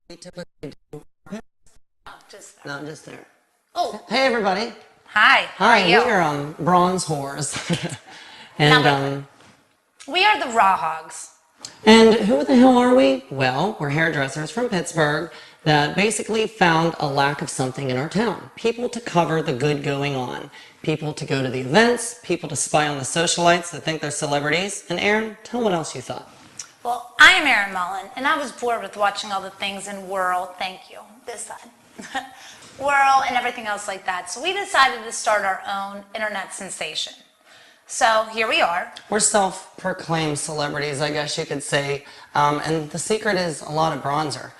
we typically do. Just there. Oh, Hey, everybody. hi. How Hi, are you? we are bronze whores. and We are the Raw Hogs. and who the hell are we? Well, we're hairdressers from Pittsburgh that basically found a lack of something in our town. People to cover the good going on. People to go to the events. People to spy on the socialites that think they're celebrities. And Aaron, tell what else you thought. Well, I am Erin Mullen, and I was bored with watching all the things in Whirl. Thank you. This side. Whirl and everything else like that. So we decided to start our own internet sensation. So here we are. We're self-proclaimed celebrities, I guess you could say. And the secret is a lot of bronzer.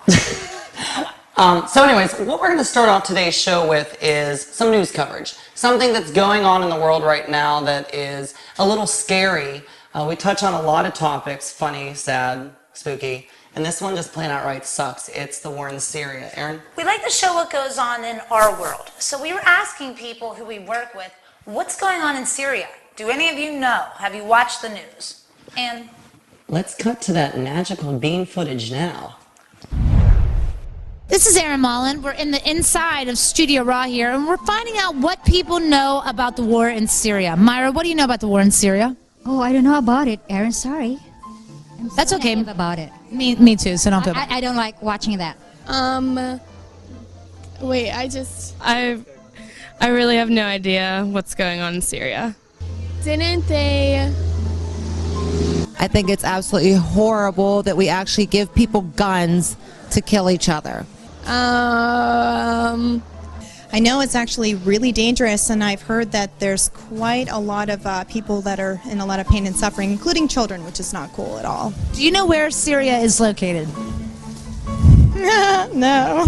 So anyways, what we're going to start off today's show with is some news coverage. Something that's going on in the world right now that is a little scary. We touch on a lot of topics, funny, sad, spooky, and this one just plain outright sucks. It's the war in Syria. Aaron? We like to show what goes on in our world. So we were asking people who we work with, what's going on in Syria? Do any of you know? Have you watched the news? And let's cut to that magical beam footage now. This is Erin Mullen. We're in the inside of Studio Raw here, and we're finding out what people know about the war in Syria. Myra, what do you know about the war in Syria? Oh, I don't know about it, Aaron. Sorry. That's okay. About it. Me too, so don't feel bad. I don't like watching that. Wait, I really have no idea what's going on in Syria. Didn't they? I think it's absolutely horrible that we actually give people guns to kill each other. I know it's actually really dangerous, and I've heard that there's quite a lot of people that are in a lot of pain and suffering, including children, which is not cool at all. Do you know where Syria is located? No.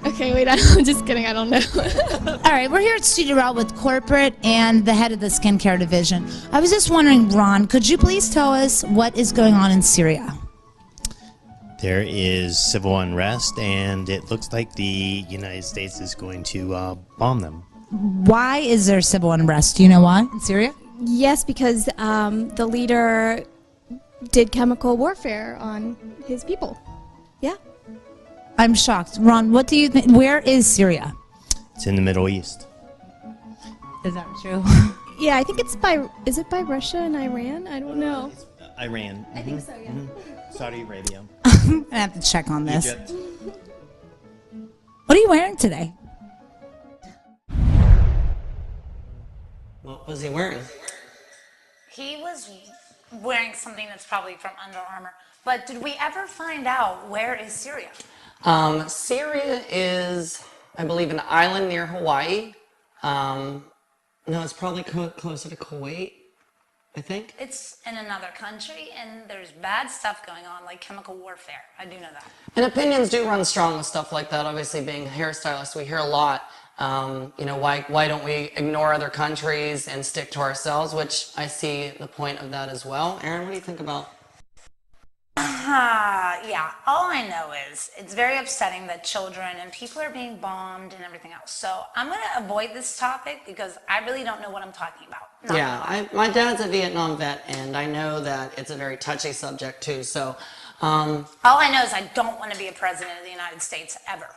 Okay, wait, I'm just kidding, I don't know. All right, we're here at Studio Raw with corporate and the head of the skincare division. I was just wondering, Ron, could you please tell us what is going on in Syria? There is civil unrest, and it looks like the United States is going to bomb them. Why is there civil unrest? Do you know why in Syria? Yes, because the leader did chemical warfare on his people. Yeah. I'm shocked. Ron, what do you think? Where is Syria? It's in the Middle East. Is that true? Yeah, I think is it by Russia and Iran? I don't know. Iran. I think so, yeah. Saudi Arabia. I'm gonna have to check on this. Egypt. What are you wearing today? What was he wearing? he was wearing something that's probably from Under Armour. But did we ever find out where is Syria? Syria is, I believe, an island near Hawaii. No, it's probably closer to Kuwait, I think. It's in another country, and there's bad stuff going on, like chemical warfare. I do know that. And opinions do run strong with stuff like that. Obviously, being hairstylists, we hear a lot, you know, why don't we ignore other countries and stick to ourselves, which I see the point of that as well. Aaron, what do you think about? Yeah, all I know is it's very upsetting that children and people are being bombed and everything else. So I'm going to avoid this topic because I really don't know what I'm talking about. Yeah, my dad's a Vietnam vet, and I know that it's a very touchy subject too. So, all I know is I don't want to be a president of the United States ever.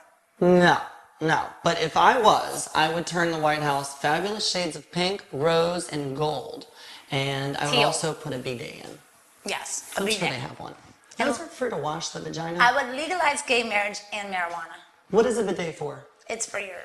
No. But if I was, I would turn the White House fabulous shades of pink, rose, and gold. And I would Teal. also put a bidet in. Yes, I'm sure bidet. they have one. Is it free to wash the vagina? I would legalize gay marriage and marijuana. What is a bidet for? It's for your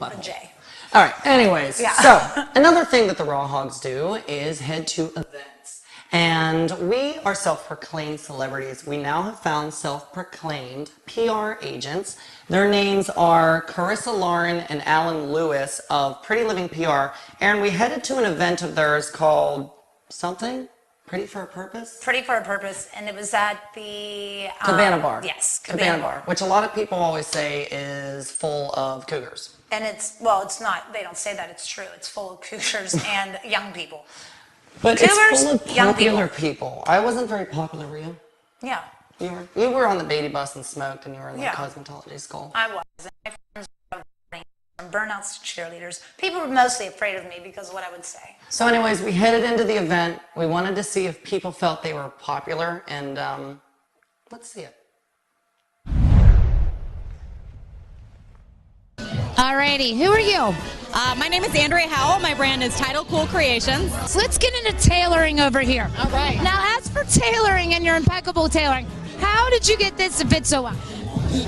vajay. All right, anyways. Yeah. So, another thing that the Raw Hogs do is head to events. And we are self-proclaimed celebrities. We now have found self-proclaimed PR agents. Their names are Carissa Lauren and Alan Lewis of Pretty Living PR. And we headed to an event of theirs called something? Pretty for a Purpose? Pretty for a Purpose, and it was at the... Cabana Bar. Yes, Cabana Bar. Which a lot of people always say is full of cougars. And it's, well, it's not, they don't say that, it's true. It's full of cougars and young people. But Cougars, it's full of young popular people. I wasn't very popular, were you? Yeah, You were on the baby bus and smoked, and you were in the Yeah. cosmetology school. I was. And my friends were from burnouts to cheerleaders. People were mostly afraid of me because of what I would say. So anyways, we headed into the event. We wanted to see if people felt they were popular, and let's see it. Alrighty, who are you? My name is Andrea Howell. My brand is Title Cool Creations. So let's get into tailoring over here. All right. Now, as for tailoring and your impeccable tailoring, how did you get this to fit so well?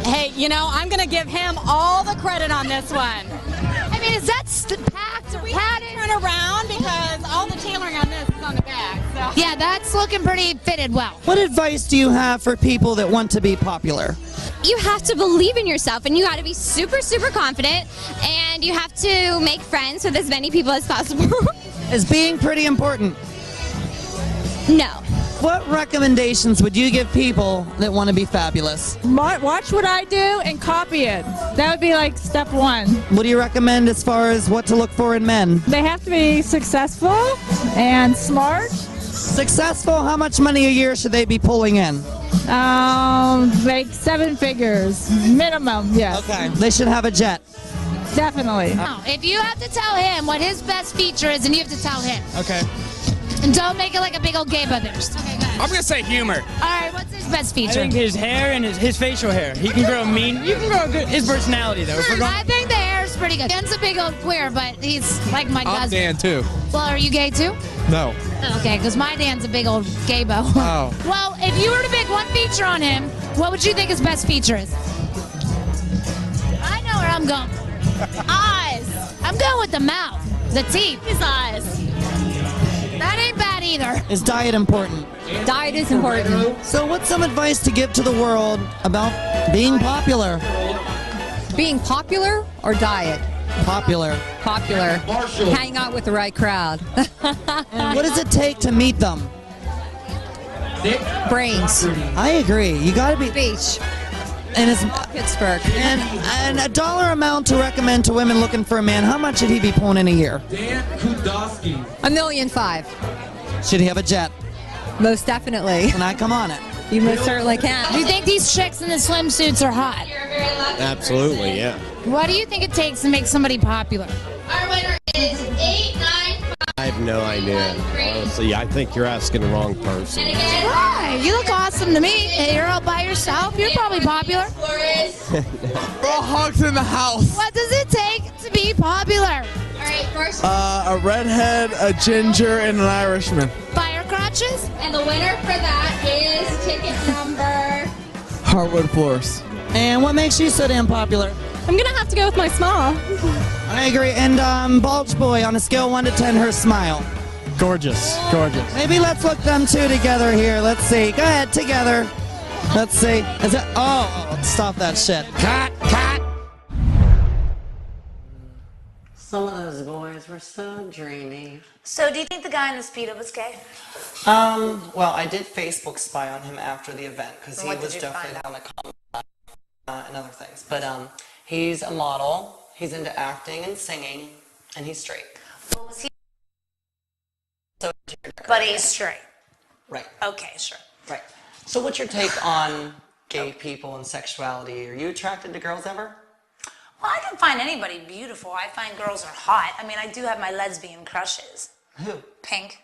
Hey, you know, I'm going to give him all the credit on this one. I mean, is that packed or We had to turn around because all the tailoring on this is on the back. So. Yeah, that's looking pretty fitted well. What advice do you have for people that want to be popular? You have to believe in yourself, and you got to be super, super confident, and you have to make friends with as many people as possible. Is being pretty important? No. What recommendations would you give people that want to be fabulous? Watch what I do and copy it. That would be like step one. What do you recommend as far as what to look for in men? They have to be successful and smart. Successful, how much money a year should they be pulling in? Like 7 figures minimum. Yes. Okay. They should have a jet. Definitely. Now, if you have to tell him what his best feature is, and you have to tell him. Okay. And don't make it like a big old gay brothers. Okay, go ahead. I'm gonna say humor. Alright, what's his best feature? I think his hair and his facial hair. He can grow mean. You can grow good. His personality though. If we're going, I think the hair is pretty good. Dan's a big old queer, but he's like my I'm cousin. Dan too. Well, are you gay too? No. Okay, because my Dan's a big old gay-bo. Oh. Well, if you were to pick one feature on him, what would you think his best feature is? I know where I'm going. Eyes. I'm going with the mouth, the teeth. His eyes. That ain't bad either. Is diet important? Diet is important. So what's some advice to give to the world about being popular? Being popular or diet? Popular. Popular. Hang out with the right crowd. And what does it take to meet them? Brains. I agree. You gotta be. Beach. And it's Pittsburgh. and a dollar amount to recommend to women looking for a man. How much should he be pulling in a year? $1.5 million. Should he have a jet? Most definitely. Can I come on it? You most certainly Do can. you think these chicks in the swimsuits are hot? Absolutely, yeah. What do you think it takes to make somebody popular? Our winner is 895. I have no idea. Honestly, I think you're asking the wrong person. Why? You look awesome to me. You're all by yourself. You're probably popular. all hogs in the house. What does it take to be popular? All right, first. A redhead, a ginger, and an Irishman. Fire crotches? And the winner for that is ticket number. Hardwood floors. And what makes you so damn popular? I'm gonna have to go with my small. I agree. And Bulge Boy, on a scale of 1 to 10, her smile. Gorgeous. Gorgeous. Maybe let's look them two together here. Let's see. Go ahead, together. Let's see. Is it? Oh, stop that shit. Cut. Some of those boys were so dreamy. So do you think the guy in the Speedo was gay? Well, I did Facebook spy on him after the event because he What did was you definitely find on the comment and other things. But he's a model. He's into acting and singing, and he's straight. Well, was he? So, But he's straight. right, Okay, sure. right. So, what's your take on gay people and sexuality? Are you attracted to girls ever? Well, I don't find anybody beautiful. I find girls are hot. I mean, I do have my lesbian crushes. Who? Pink.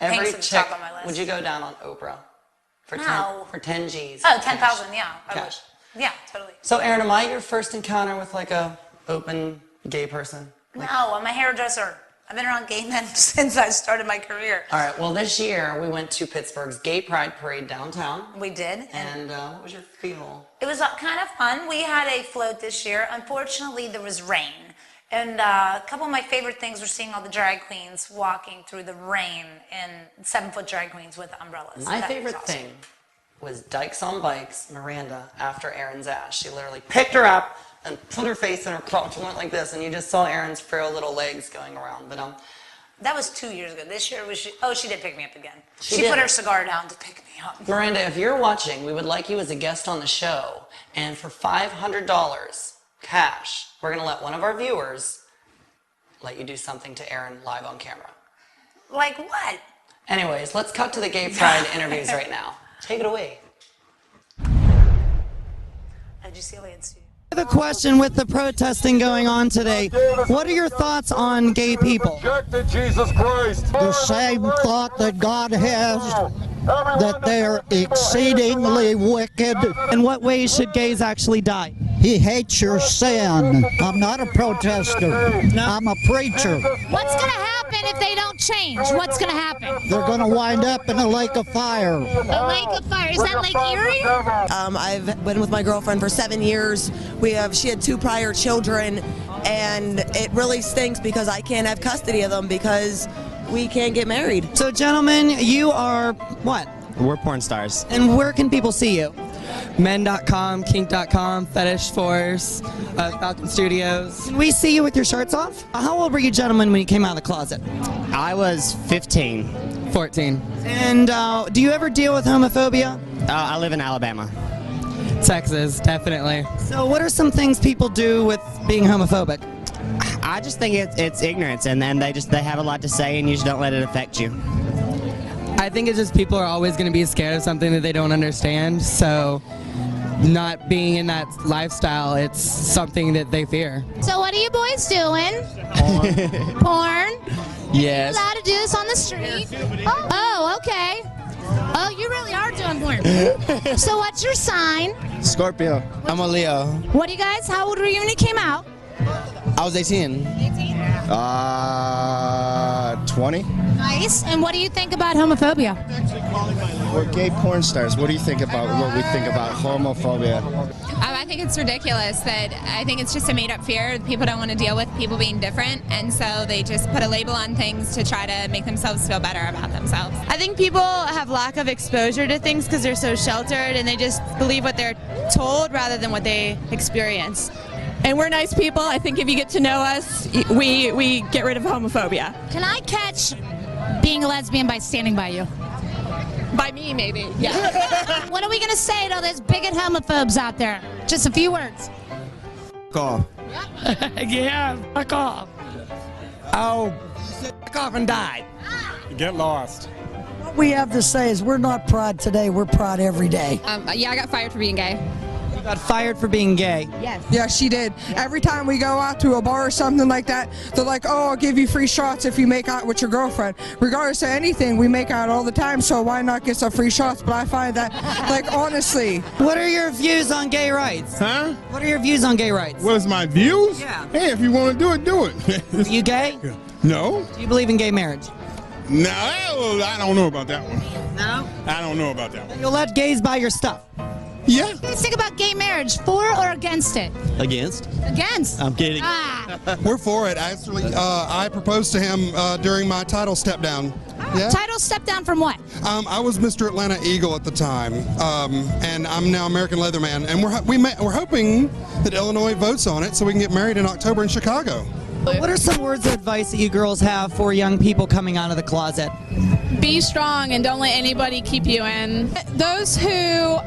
Every Pink's at the chick. top of my list. Would you go down on Oprah for No. 10 G's? Oh, 10,000, yeah. I Cash. would. Yeah, totally. So, Erin, am I your first encounter with like a open gay person? No, I'm a hairdresser. I've been around gay men since I started my career. All right. Well, this year we went to Pittsburgh's Gay Pride Parade downtown. We did. And what was your feel? It was kind of fun. We had a float this year. Unfortunately, there was rain. And a couple of my favorite things were seeing all the drag queens walking through the rain and 7-foot drag queens with umbrellas. My That was favorite awesome. thing was Dykes on Bikes, Miranda, after Erin's ass. She literally picked her up and put her face in her crotch and went like this, and you just saw Erin's frail little legs going around. But That was 2 years ago. This year was she did pick me up again. She She did. put her cigar down to pick me up. Miranda, if you're watching, we would like you as a guest on the show, and for $500 cash, we're gonna let one of our viewers let you do something to Erin live on camera. Like what? Anyways, let's cut to the Gay Pride interviews right now. Take it away. Did you see how I had Sue? I have a question with the protesting going on today. What are your thoughts on gay people? Jesus Christ. The same thought that God has, that they're exceedingly wicked. In what ways should gays actually die? He hates your sin. I'm not a protester. I'm a preacher. What's going to happen if they don't change? What's going to happen? They're going to wind up in a lake of fire. A lake of fire. Is that Lake Erie? I've been with my girlfriend for 7 years. She had 2 prior children, and it really stinks because I can't have custody of them because we can't get married. So, gentlemen, you are what? We're porn stars. And where can people see you? Men.com, kink.com, Fetish Force, Falcon Studios. Can we see you with your shirts off? How old were you gentlemen when you came out of the closet? I was 15. 14. And do you ever deal with homophobia? I live in Alabama. Texas, definitely. So what are some things people do with being homophobic? I just think it's ignorance, and then they have a lot to say, and you just don't let it affect you. I think it's just people are always going to be scared of something that they don't understand, so not being in that lifestyle, it's something that they fear. So what are you boys doing? Porn? Yes. You're allowed to do this on the street? Oh, okay. Oh, you really are doing porn. So what's your sign? Scorpio. I'm a Leo. What do you guys, how old were you when you came out? I was 18. 20. Nice. And what do you think about homophobia? We're gay porn stars. What do you think about what we think about homophobia? I think it's ridiculous that I think it's just a made-up fear. People don't want to deal with people being different, and so they just put a label on things to try to make themselves feel better about themselves. I think people have lack of exposure to things because they're so sheltered and they just believe what they're told rather than what they experience. And we're nice people. I think if you get to know us, we get rid of homophobia. Can I catch being a lesbian by standing by you? By me, maybe. Yeah. What are we going to say to all those bigot homophobes out there? Just a few words. Fuck off. Yeah, fuck off. Oh, fuck off and die. Get lost. What we have to say is we're not proud today, we're proud every day. Yeah, I got fired for being gay. You got fired for being gay. Yes. Yeah, she did. Every time we go out to a bar or something like that, they're like, oh, I'll give you free shots if you make out with your girlfriend. Regardless of anything, we make out all the time, so why not get some free shots? But I find that, like, honestly. What are your views on gay rights? Huh? What are your views on gay rights? What is my views? Yeah. Hey, if you want to do it, do it. Are you gay? No. Do you believe in gay marriage? No, I don't know about that one. No? I don't know about that one. You'll let gays buy your stuff? Yeah. What do you think about gay marriage? For or against it? Against? Against. I'm kidding. We're for it. Actually, I proposed to him during my title step down. Yeah. Title step down from what? I was Mr. Atlanta Eagle at the time, and I'm now American Leatherman. And we're hoping that Illinois votes on it so we can get married in October in Chicago. What are some words of advice that you girls have for young people coming out of the closet? Be strong and don't let anybody keep you in. Those who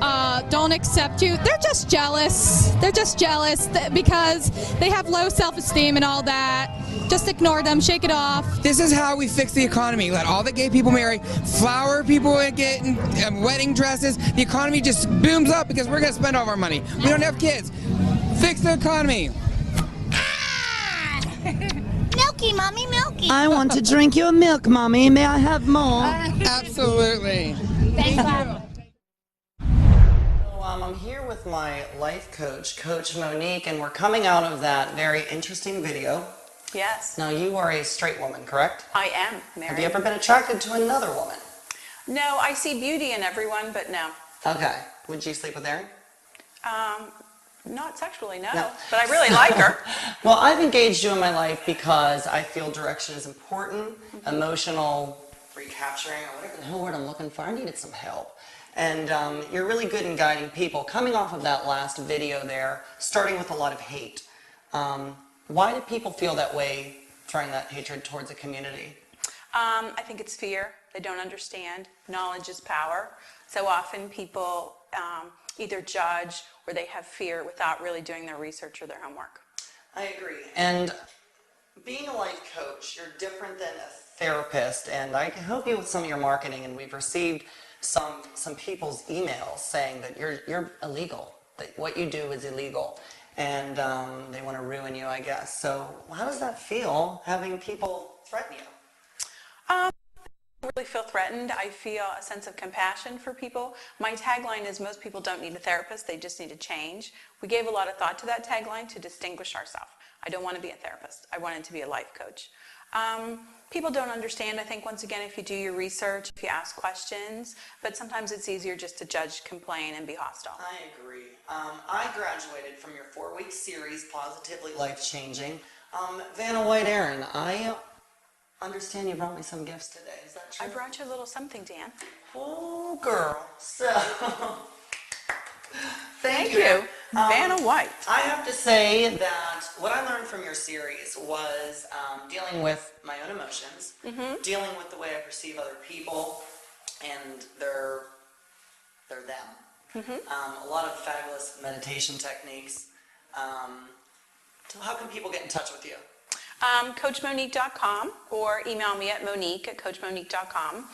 don't accept you, they're just jealous. They're just jealous because they have low self-esteem and all that. Just ignore them, shake it off. This is how we fix the economy. Let all the gay people marry, flower people get wedding dresses. The economy just booms up because we're going to spend all of our money. We don't have kids. Fix the economy. Milky, Mommy, milky. I want to drink your milk, Mommy. May I have more? Absolutely. Thanks, Bob. I'm here with my life coach, Coach Monique, and we're coming out of that very interesting video. Yes. Now, you are a straight woman, correct? I am married. Have you ever been attracted to another woman? No, I see beauty in everyone, but no. Okay. Would you sleep with Erin? Not sexually, no. But I really like her. Well, I've engaged you in my life because I feel direction is important, emotional recapturing, or whatever the hell word I'm looking for. I needed some help. And you're really good in guiding people. Coming off of that last video there, starting with a lot of hate. Why do people feel that way, throwing that hatred towards a community? I think it's fear. They don't understand. Knowledge is power. So often people either judge or they have fear without really doing their research or their homework. I agree. And being a life coach, you're different than a therapist, and I can help you with some of your marketing, and we've received some people's emails saying that you're illegal, that what you do is illegal, and they want to ruin you, I guess. So how does that feel, having people threaten you? really feel threatened. I feel a sense of compassion for people. My tagline is most people don't need a therapist, they just need to change. We gave a lot of thought to that tagline to distinguish ourselves. I don't want to be a therapist. I wanted to be a life coach. People don't understand, I think, once again, if you do your research, if you ask questions, but sometimes it's easier just to judge, complain, and be hostile. I agree. I graduated from your 4-week series, Positively Life-Changing. Vanna White Aaron, I understand you brought me some gifts today. Is that true? I brought you a little something, Dan. Oh, girl. So, thank you. you. Vanna White. I have to say that what I learned from your series was dealing with my own emotions, dealing with the way I perceive other people, and they're them. A lot of fabulous meditation techniques. So how can people get in touch with you? CoachMonique.com, or email me at Monique@CoachMonique.com,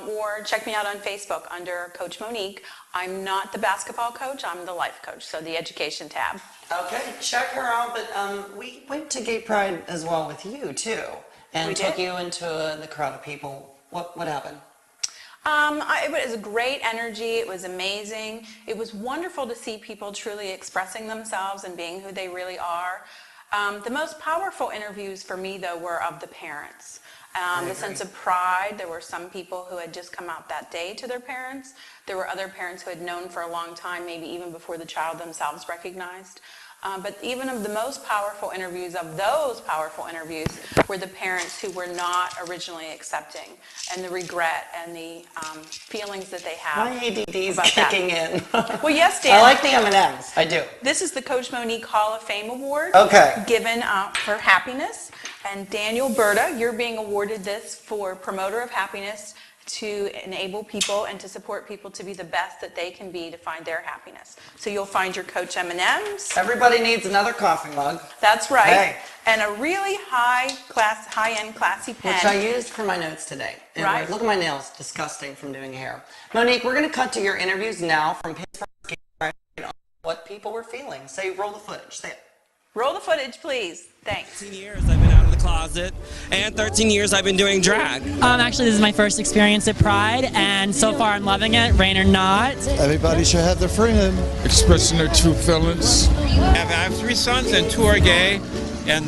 or check me out on Facebook under Coach Monique. I'm not the basketball coach, I'm the life coach, so the education tab. Okay, check her out, but we went to Gay Pride as well with you too, and We took did? you into the crowd of people. What happened? It was a great energy. It was amazing. It was wonderful to see people truly expressing themselves and being who they really are. The most powerful interviews for me, though, were of the parents. The sense of pride. There were some people who had just come out that day to their parents. There were other parents who had known for a long time, maybe even before the child themselves recognized. But even of the most powerful interviews, of those powerful interviews, were the parents who were not originally accepting, and the regret and the feelings that they have. My ADD's about kicking that. in. Well, yes, Dan. I like the M&Ms. I do. This is the Coach Monique Hall of Fame Award. Okay. Given for happiness. And Daniel Berta, you're being awarded this for Promoter of Happiness, to enable people and to support people to be the best that they can be to find their happiness. So you'll find your Coach M&Ms. Everybody needs another coffee mug. That's right. Hey. And a really high-end, classy pen. Which I used for my notes today. And Right. look at my nails, disgusting from doing hair. Monique, we're going to cut to your interviews now from Pittsburgh. What people were feeling. Say, roll the footage. Say it. Roll the footage, please. Thanks. 13 years I've been out of the closet, and 13 years I've been doing drag. Actually, this is my first experience at Pride, and so far I'm loving it, rain or not. Everybody should have their freedom. Expressing their true feelings. I have 3 sons and 2 are gay, and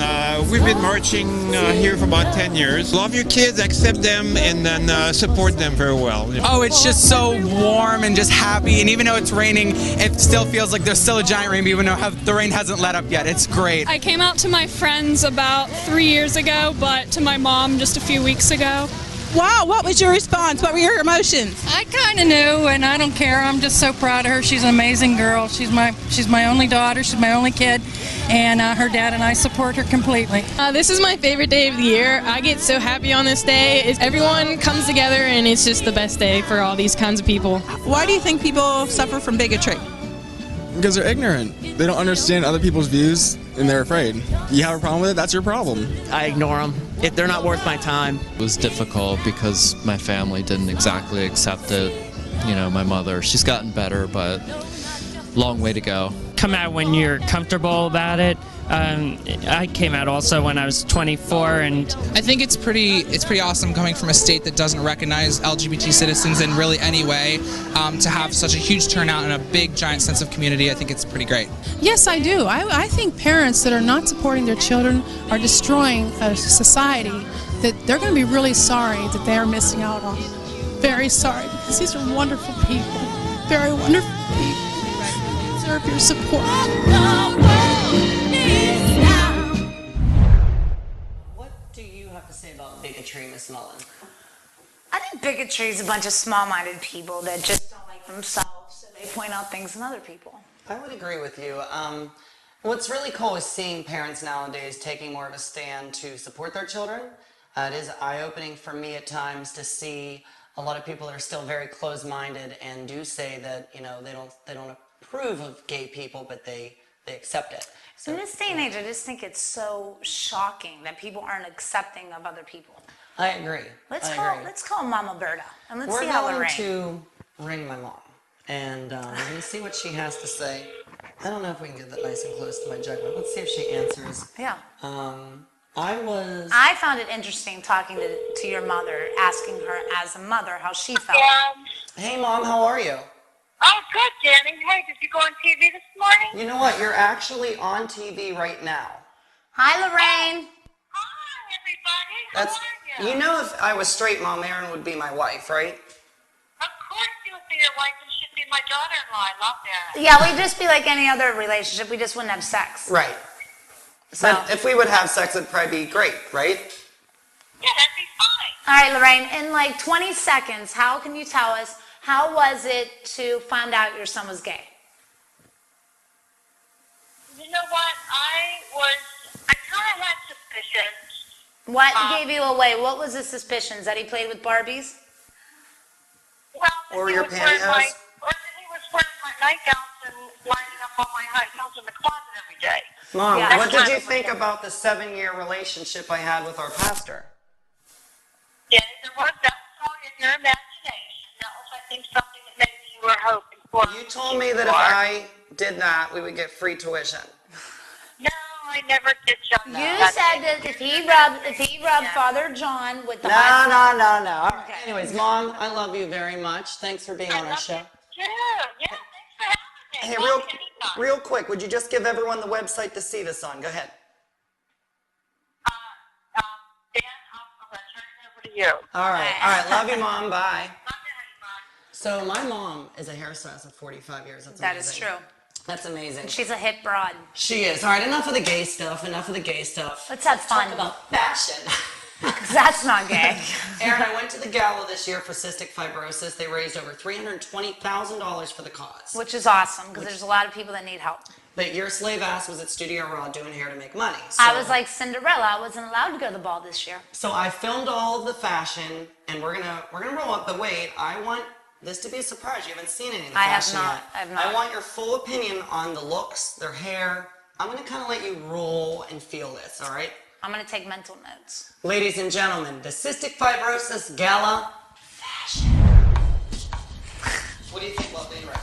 we've been marching here for about 10 years. Love your kids, accept them, and then support them very well. Oh, it's just so warm and just happy, and even though it's raining, it still feels like there's still a giant rainbow, even though the rain hasn't let up yet. It's great. I came out to my friends about 3 years ago, but to my mom just a few weeks ago. Wow, what was your response? What were your emotions? I kind of knew, and I don't care. I'm just so proud of her. She's an amazing girl. She's my only daughter. She's my only kid, and her dad and I support her completely. This is my favorite day of the year. I get so happy on this day. Everyone comes together, and it's just the best day for all these kinds of people. Why do you think people suffer from bigotry? Because they're ignorant. They don't understand other people's views, and they're afraid. You have a problem with it, that's your problem. I ignore them. If they're not worth my time. It was difficult because my family didn't exactly accept it. You know, my mother, she's gotten better, but long way to go. Come out when you're comfortable about it. I came out also when I was 24, and I think it's pretty awesome coming from a state that doesn't recognize LGBT citizens in really any way, to have such a huge turnout and a big giant sense of community. I think it's pretty great. Yes, I do. I think parents that are not supporting their children are destroying a society that they're going to be really sorry that they are missing out on. Very sorry, because these are wonderful people. Very wonderful people. They deserve your support. What do you have to say about bigotry, Miss Mullen? I think bigotry is a bunch of small-minded people that just don't like themselves, so they point out things in other people. I would agree with you. What's really cool is seeing parents nowadays taking more of a stand to support their children. It is eye-opening for me at times to see a lot of people that are still very closed-minded and do say that, you know, they don't approve of gay people, but they accept it. So, In this day and age, I just think it's so shocking that people aren't accepting of other people. I agree. Let's agree. call Mama Berta, and let's We're see how it going rains. to ring my mom, and we're going to see what she has to say. I don't know if we can get that nice and close to my jug, but let's see if she answers. Yeah. I found it interesting talking to your mother, asking her as a mother how she felt. Hey, Mom, how are you? Oh, good, Danny. Hey, did you go on TV this morning? You know what? You're actually on TV right now. Hi, Lorraine. Hi, everybody. That's, you know, if I was straight, Mom, Erin would be my wife, right? Of course you would be your wife and she'd be my daughter-in-law. I love that. Yeah, we'd just be like any other relationship. We just wouldn't have sex. Right. So but if we would have sex, it'd probably be great, right? Yeah, that'd be fine. All right, Lorraine, in like 20 seconds, how can you tell us, how was it to find out your son was gay? You know what? I kind of had suspicions. What gave you away? What was the suspicions? That he played with Barbies? Well, or your pantyhose? Or that he was wearing my nightgowns and lining up all my high heels in the closet every day. Mom, Yeah, what did you think about the 7-year relationship I had with our pastor? Yeah, that was all in your imagination. That was, I think, something that maybe you were hoping for. You told me that if I did that, we would get free tuition. No, I never did John. You said that if he rubbed Father John with the No. All right. Okay. Anyways, Mom, I love you very much. Thanks for being on our show. Yeah, thanks for having me. Hey, real quick, would you just give everyone the website to see this on? Go ahead. Dan, I'll turn it over to you. All right. Love you, Mom. Bye. So my mom is a hairstylist of 45 years. That's That amazing. is true. That's amazing. She's a hit broad. She is. All right, enough of the gay stuff. Let's have fun. Talk about fashion. Because that's not gay. Erin, I went to the gala this year for cystic fibrosis. They raised over $320,000 for the cause. Which is awesome, because there's a lot of people that need help. But your slave ass was at Studio Raw doing hair to make money. I was like Cinderella. I wasn't allowed to go to the ball this year. So I filmed all of the fashion, and we're gonna roll up. But wait, I want this to be a surprise. You haven't seen any of the fashion yet. I have not. I want your full opinion on the looks, their hair. I'm gonna kind of let you roll and feel this. All right. I'm going to take mental notes. Ladies and gentlemen, the Cystic Fibrosis Gala fashion. What do you think, Lovely in Red?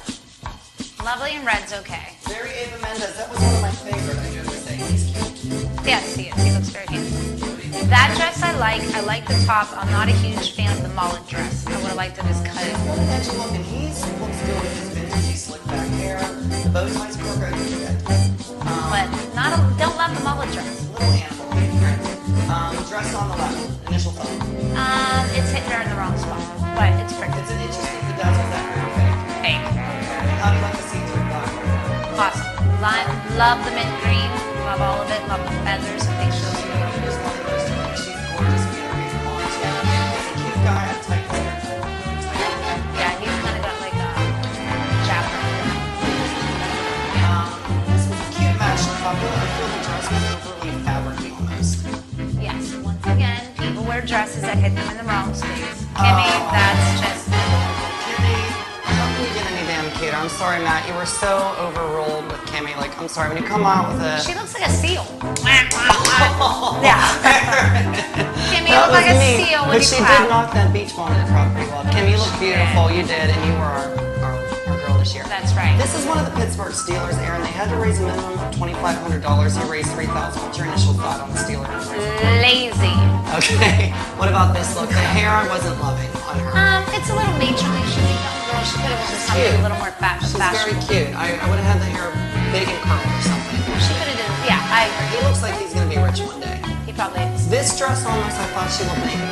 Lovely in red's okay. Very Ava Mendes. That was one of my favorite, I have to say. He's cute. Yes, he is. He looks very handsome. That dress I like. I like the top. I'm not a huge fan of the mullet dress. I would have liked to just cut it. What an edgy look, and he looks good with his vintage slick back hair. The bow ties work out good. But don't love the mullet dress. Little animal. Dress on the left. Initial thought. It's hitting her in the wrong spot, but it's pretty. It's an interesting bedazzle. Is that real fake? Fake. How do you like the see-through black? Awesome. Love the mint green. Love all of it. Love the feathers. I think she's beautiful. Just love the rest of her. She's gorgeous. He's a cute guy. I'm tight hair. Yeah, he's kind of got like a chapter. This was a cute match couple. I feel the dress was overly fabricy almost. Yes, once again, people wear dresses that hit them in the wrong space. Kimmy, that's just... Kimmy, how can you get any damn cuter? I'm sorry, Matt. You were so overruled with Kimmy. Like, I'm sorry, when you come out with a... She looks like a seal. Yeah. Kimmy, you That look like was a me. seal when But you she clap. did knock that beach ball in the crowd pretty well. Kim, you look beautiful. You did, and you were our girl this year. That's right. This is one of the Pittsburgh Steelers, Aaron. They had to raise a minimum of $2,500. You raised $3,000. What's your initial thought on the Steelers? Lazy. Okay. What about this look? The hair I wasn't loving on her. It's a little matronly. She could have done something a little more She's fashion. very cute. I would have had the hair big and curled or something. She could have done, yeah, I agree. He looks like he's going to be rich one day. He probably is. This dress almost, I thought she looked naked.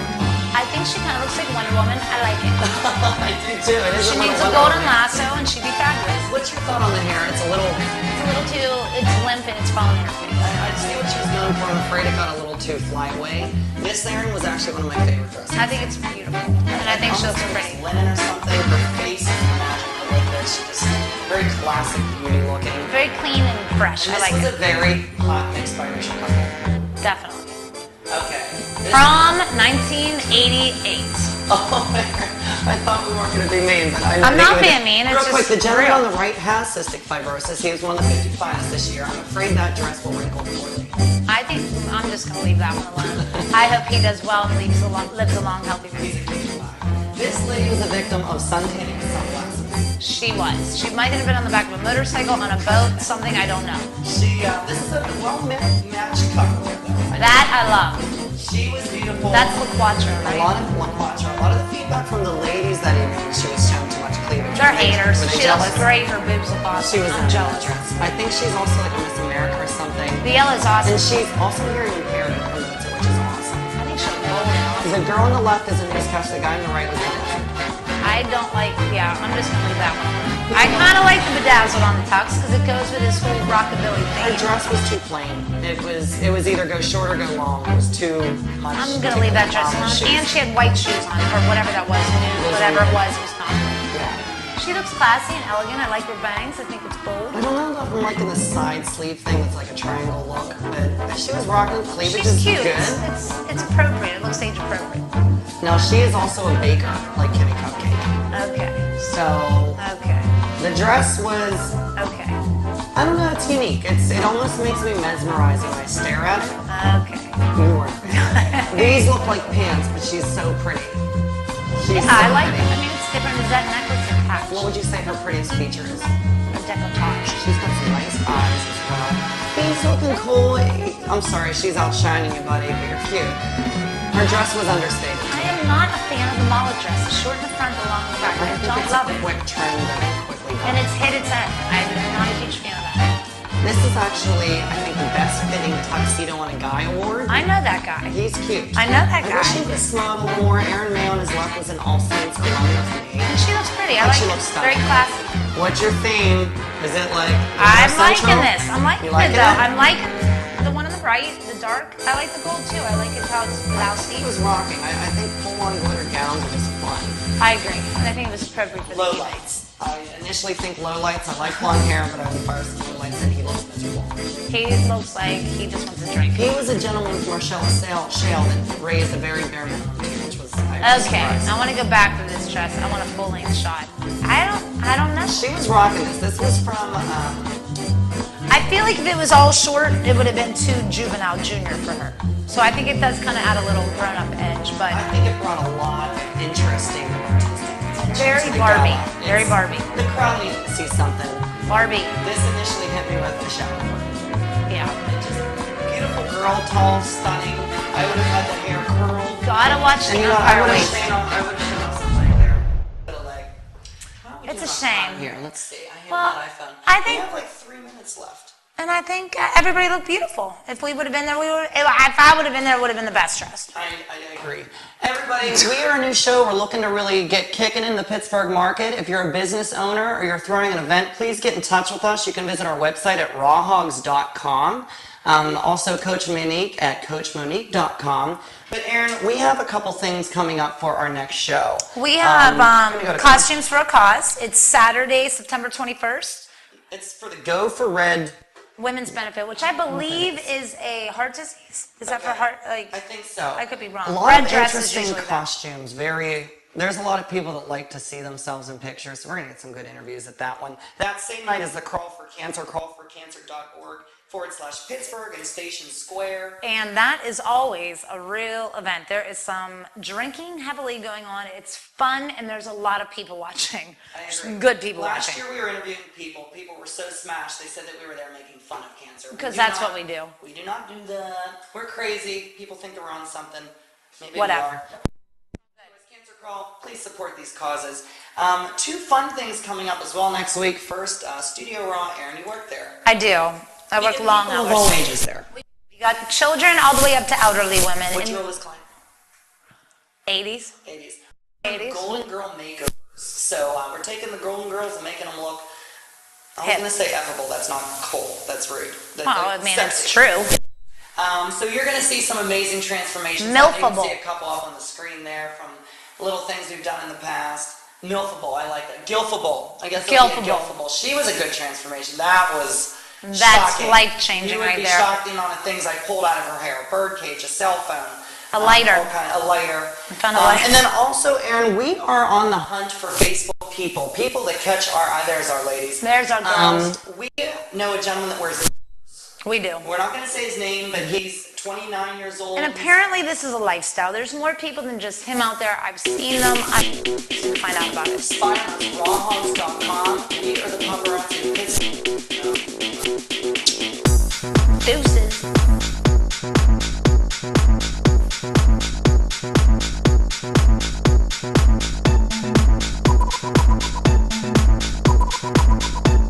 I think she kind of looks like Wonder Woman. I like it. I do too. It is She a needs a little golden lasso and she'd be fabulous. What's your thought on the hair? It's a little too, it's limp and it's falling in her face. I see what she was known for. I'm afraid it got a little too flyaway. This Erin was actually one of my favorite dresses. I think it's beautiful. And I think she looks pretty. Linen or something. Her face is magical like this. She just very classic beauty looking. Very clean and fresh. And I like this was it. a very hot mixed biracial couple. Definitely. Okay. From 1988. Oh, I thought we weren't going to be mean, but I'm not being mean. It's Real quick, just the gentleman real. on the right has cystic fibrosis. He was one of the 50 finest this year. I'm afraid that dress will wrinkle poorly. I think I'm just going to leave that one alone. I hope he does well and lives a long, healthy life. This lady was a victim of suntanning with sunglasses. She was. She might have been on the back of a motorcycle, on a boat, something I don't know. This is a well-matched couple, though. That I love. She was beautiful. That's La Quattro, A right? lot of La Quattro. A lot of the feedback from the ladies that evening, she was showing too much cleavage. They're Were they- haters. were they She looks jealous? great. Her boobs look awesome. She was I'm jealous. I think she's also like a Miss America or something. The yellow's awesome. And she's also hearing impaired and promotes it, which is awesome. I think she'll roll it off. The girl on the left is a newscaster. The guy on the right was I don't like, yeah, I'm just gonna leave that one. I kind of like the bedazzled on the tux because it goes with this whole rockabilly Her thing. dress was too plain. It was either go short or go long. It was too much. I'm gonna leave that dress alone. And she had white shoes on, or whatever that was, nude, whatever it was not. She looks classy and elegant. I like her bangs. I think it's bold. I don't know if I'm liking the side sleeve thing that's like a triangle look, but she was rocking cleavage is She's cute. good. It's appropriate. It looks age appropriate. Now she is also a baker, like Kimmy Cupcake. Okay. So Okay. the dress was, Okay. I don't know, it's unique. It almost makes me mesmerized when I stare at it. Okay. You weren't. These look like pants, but she's so pretty. She's Yeah, so I like it. pretty. I mean, it's different. Is that necklace or patch? What would you say her prettiest feature is? A decolletage. She's got some nice eyes as well. He's looking cool. I'm sorry, she's outshining you, buddy, but you're cute. Her dress was understated. I am not a fan of the mullet dress. The short in the front, the long in the back. I don't love it. Quick trend and quickly And it's hit its end. I'm not a huge fan of that. This is actually, I think, the best fitting tuxedo on a guy award. I know that guy. He's cute. I know that I wish guy. he was smiled a little more. Aaron May on his left was an all saints alum with me. And she looks pretty. I And like she it. looks It's very stunning. classy. What's your theme? Is it like I'm Central? liking this. I'm liking You like it though. it? I'm liking the one on the right, the dark. I like the gold too. I like it how it's blousy. He was rocking. I think full-on glitter gowns are just fun. I agree. And I think it was appropriate for the Low evening. lights. I initially think low lights. I like blonde hair, but I would fire some low lights and he looks miserable. He looks like he just wants a drink. He was a gentleman from Marcella Shale that raised a very bare minimum, which was I was Okay, surprised. I want to go back to this dress. I want a full-length shot. I don't know. She was rocking this. This was from I feel like if it was all short, it would have been too juvenile junior for her. So I think it does kind of add a little grown-up edge, but I think it brought a lot of interesting artistic attention very to the Barbie. gala. Very Barbie. The crowd needs to see something. Barbie. This initially hit me with the shower. Yeah. Beautiful girl, tall, stunning. I would have had the hair curled. Gotta watch And the you know, I Empire would have Waist. shown off something there. But like, how would It's you a have shame. time Here, let's see. I have Well, that iPhone. I We think- have like 3 minutes left. And I think everybody looked beautiful. If we would have been there, if I would have been there, it would have been the best dressed. I agree. Everybody, we are a new show. We're looking to really get kicking in the Pittsburgh market. If you're a business owner or you're throwing an event, please get in touch with us. You can visit our website at rawhogs.com. Also, Coach Monique at coachmonique.com. But Aaron, we have a couple things coming up for our next show. We have let me go to Costumes for a Cause. It's Saturday, September 21st. It's for the Go for Red. Women's benefit, which I believe is a heart disease. Is that for heart? Like, I think so. I could be wrong. A lot Red of dress is interesting usually that. costumes. There's a lot of people that like to see themselves in pictures, so we're going to get some good interviews at that one. That same night is the Crawl for Cancer, crawlforcancer.org/Pittsburgh and Station Square. And that is always a real event. There is some drinking heavily going on. It's fun, and there's a lot of people watching. Some good people Last watching. year we were interviewing people. People were so smashed, they said that we were there making fun of cancer. Because that's what we do. We do not do that. We're crazy. People think that we're on something. Maybe Whatever. we are. Cancer Crawl, please support these causes. 2 fun things coming up as well next week. First, Studio Raw. Aaron, you work there. I do. I work long People hours. of all ages there. You got children all the way up to elderly women. What's in your oldest client? 80s. 80s. Golden Girl makeovers. So we're taking the Golden Girls and making them look, I was Hip. going to say effable. That's not cool. That's rude. Oh, I mean, it's sexy. true. So you're going to see some amazing transformations. Milfable. You can see a couple up on the screen there from little things we've done in the past. Milfable, I like that. Gilfable. I guess it'll be a Gilfable. She was a good transformation. That was That's shocking. life-changing You would right be there. shocked in on the things I pulled out of her hair. A birdcage, a cell phone. A lighter. A lighter. Found a lighter. And then also, Aaron, we are on the hunt for Facebook people. People that catch our, there's our ladies. There's our girls. We know a gentleman that wears. We do. We're not going to say his name, but he's 29 years old. And apparently this is a lifestyle. There's more people than just him out there. I've seen them. I can find out about it. Find us at rawhogs.com. We are the paparazzi of Pittsburgh. Deuces. Thank you.